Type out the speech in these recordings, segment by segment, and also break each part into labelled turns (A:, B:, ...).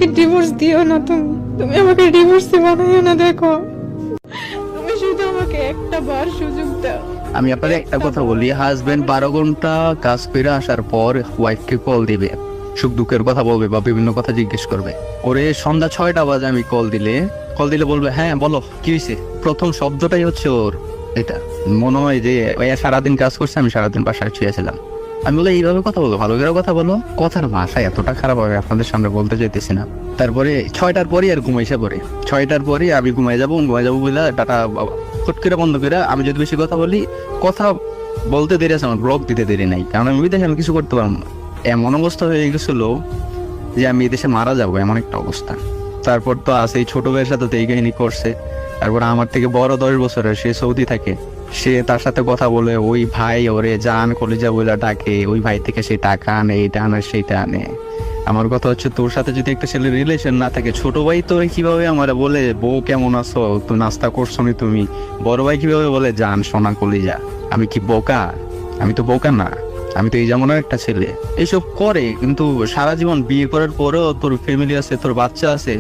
A: আমাকে ডিভোর্স দিও না, তুমি আমাকে ডিভোর্সে বানাইও না। দেখো, তুমি শুধু আমাকে একটা বার সুযোগ দাও।
B: আমি আপনাদের একটা কথা বলি, হাজবেন্ড 12 ঘন্টা কাজ করে আসার পর ওয়াইফকে কল দিবে, সুখ দুঃখের কথা বলবে বা বিভিন্ন কথা জিজ্ঞেস করবে। ওরে সন্ধ্যা 6টা বাজে আমি কল দিলে বলবে হ্যাঁ বলো কি হয়েছে। প্রথম শব্দটাই হচ্ছে ওর এটা। মনে হয় যে সারাদিন কাজ করছে, আমি সারাদিন বাসায় শুয়েছিলাম। আমি বলে এইভাবে কথা বলো, ভালো করে কথা বলো। কথার ভাষা এতটা খারাপ হবে আপনাদের সামনে বলতে চাইতেছি না। তারপরে 6টার পরই আর ঘুমাইছে পরে 6টার পরই আমি ঘুমাই যাবো বলে ডাটা ফট করে বন্ধ করে। আমি যদি বেশি কথা বলি, কথা বলতে দেরি আছে, আমার ব্লক দিতে দেরি নাই, কারণ আমি দেখে আমি কিছু করতে পারবো না। এমন অবস্থা হয়ে গেছিল যে আমি এই দেশে মারা যাবো, এমন একটা অবস্থা। তারপর তো আছে এই ছোট ভাইয়ের সাথে তো এই কাহিনী করছে। তারপর আমার থেকে বড় 10 বছরের, সে সৌদি থাকে, সে তার সাথে কথা বলে, ওই ভাই ওরে জান কলিজা বলে ডাকে, ওই ভাই থেকে সে টাকা আনে, এইটা আনে সেইটা আনে। আমার কথা হচ্ছে, তোর সাথে যদি একটা ছেলের রিলেশন না থাকে, ছোট ভাই তো কিভাবে আমার বলে বউ কেমন আছো, তো নাস্তা করছো নি তুমি, বড় ভাই কিভাবে বলে জান সোনা কলিজা। আমি কি বোকা? আমি তো বোকা না, আমি তো এই যেমন একটা ছেলে। এইসব করে, কিন্তু সারা জীবন বিয়ে করার পরেও তোর ফ্যামিলি আছে, তোর বাচ্চা আছে,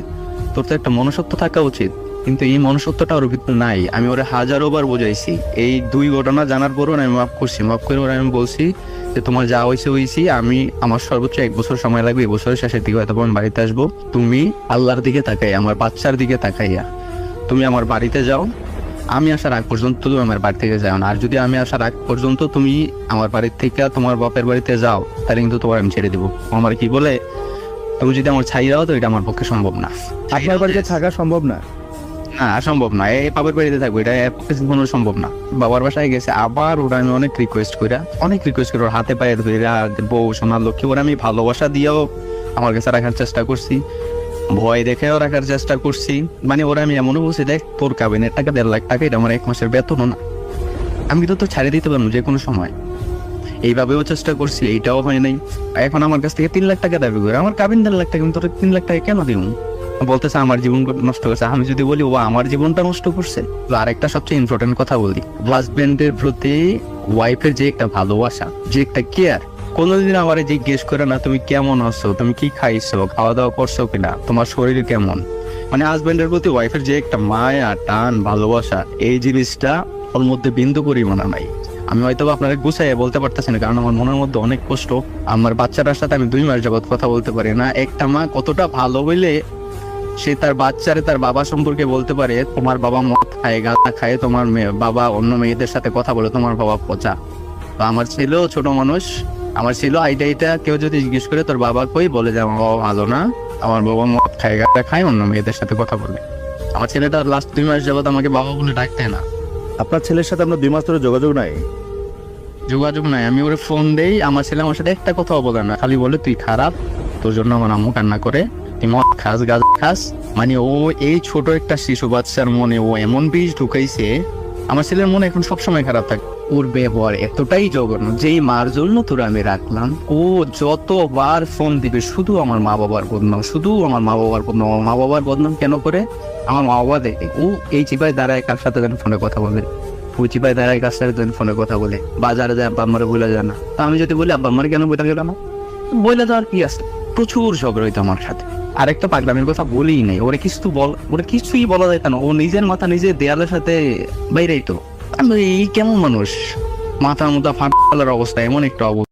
B: তোর তো একটা মনুষ্যত্ব থাকা উচিত। কিন্তু এই মনুষ্যত্বটা ওর ভিতরে নাই। আমি ওরে হাজারো বার বোঝাইছি, এই 2 ঘটনা জানার পরও আমি মাফ করছি। মাফ করে ওরা আমি বলছি যে তোমার যা হয়েছি, আমি আমার সর্বোচ্চ 1 বছর সময় লাগবে, এই বছরের শেষের দিকে হয়তো আমি বাড়িতে আসবো। তুমি আল্লাহর দিকে তাকাই, আমার বাচ্চার দিকে তাকাইয়া তুমি আমার বাড়িতে যাও। আমি আসার আগ পর্যন্ত তুমি আমার বাড়ি থেকে যাও না। আর যদি আমি আসার আগ পর্যন্ত তুমি আমার বাড়ির থেকে তোমার বাপের বাড়িতে যাও, তাহলে কিন্তু তোমার আমি ছেড়ে দেবো। আমার কি বলে, তুমি যদি আমার ছাইরাও তো এটা আমার পক্ষে সম্ভব না।
C: আপনার বাড়িতে থাকা সম্ভব না?
B: না, সম্ভব না। এই বাবার বাড়িতে থাকবো, এটা পক্ষে কোনো সম্ভব না। বাবার বাসায় গেছে আবার, ওরা আমি অনেক রিকোয়েস্ট করে ওর হাতে পায়ে ধরে, বউ সোনার লক্ষ্মী, ওরা আমি ভালোবাসা দিয়েও আমার কাছে রাখার চেষ্টা করছি, ভয় দেখেও রাখার চেষ্টা করছি। মানে ওরা আমি এমনও বলছি, দেখ তোর কাবিনের টাকা 1.5 লাখ টাকা, এটা আমার 1 মাসের বেতনও না, আমি তো ছাড়িয়ে দিতে পারবো যে কোনো সময়। এইভাবেও চেষ্টা করছি, এইটাও হয় নাই। এখন আমার কাছ থেকে 3 লাখ টাকা দাবি করে, আমার কাবিন 1.5 লাখ টাকা, আমি তোর 3 লাখ টাকা কেন দিব? বলতেছে আমার জীবন নষ্ট করছে। আমি যদি বলি ও আমার জীবনটা নষ্ট করছে। তো আরেকটা সবচেয়ে ইম্পর্টেন্ট কথা বলি, হাজবেন্ডের প্রতি ওয়াইফের যে একটা ভালোবাসা, যে একটা কেয়ার, কোনোদিন আমার জিজ্ঞেস করে না তুমি কেমন আছো, তুমি কি খাইছো, খাওয়া দাওয়া করছো কিনা, তোমার শরীর কেমন। মানে হাজবেন্ডের প্রতি ওয়াইফের যে একটা মায়া, টান, ভালোবাসা, এই জিনিসটা ওর মধ্যে বিন্দু পরিমাণ নাই। আমি হয়তো আপনারা গুছাইয়ে বলতে পারতেছি না, কারণ আমার মনের মধ্যে অনেক কষ্ট। আমার বাচ্চাটার সাথে আমি 2 মাস যাবত কথা বলতে পারি না। একটা মা কতটা ভালো হইলে সে তার বাচ্চারে তার বাবা সম্পর্কে বলতে পারে, তোমার বাবা মদ খায়, গাঁজা খায়, তোমার বাবা অন্য মেয়েদের সাথে কথা বলে, তোমার বাবা পচা। তো আমার ছেলেও ছোট মানুষ, আমার ছেলে এইটা কেউ যদি জিজ্ঞেস করে তোর বাবা কই, বলে যে আমার বাবা ভালো না, আমার বাবা মদ খায়, গাঁজা খায়, অন্য মেয়েদের সাথে কথা বলে। আমার ছেলেটা লাস্ট 2 মাস যাবত আমাকে বাবা বলে ডাকতে না।
C: আপনার ছেলের সাথে আপনার 2 মাস ধরে যোগাযোগ নাই?
B: যোগাযোগ নাই। আমি ওরে ফোন দেই, আমার ছেলে আমার সাথে একটা কথাও বলে না, খালি বলে তুই খারাপ, তোর জন্য আমার আম্মু কান্না করে, তুই মদ খাস, গাঁজা খাস। মানে ও এই ছোট একটা শিশু বাচ্চার মনে ও এমন বীজ ঢুকাইছে। আমার ছেলের মনে এখন সবসময় খারাপ থাকে। ওর ব্যবহার এতটাই জঘন্য, যেই মার জন্য তোরা আমি রাখলাম, ও যতবার ফোন দিবে শুধু আমার মা বাবার বদনাম, শুধু আমার মা বাবার বদনাম। আমার মা বাবার বদনাম কেন করে? আমার মা বাবা দেখে ও এই চিপায় দাঁড়ায় কার সাথে যেন ফোনে কথা বলে, ওই চিপায় দাঁড়ায় কার সাথে যেন ফোনে কথা বলে, বাজারে যায় আব্বা আম্মারে বলে যায় না। তা আমি যদি বলি আব্বা আম্মারে কেন বলে গেল না, বলে তো আর কি আছে। প্রচুর ঝগড়া হইতো আমার সাথে। আরেকটা পাগলামের কথা বলেই নাই, ওরা কিছুই বলা যায় না। ও নিজের মাথা নিজে দেয়ালের সাথে বাইরেই তো। আমি এই কেমন মানুষ, মাথার মতো ফাটার অবস্থা, এমন একটা অবস্থা।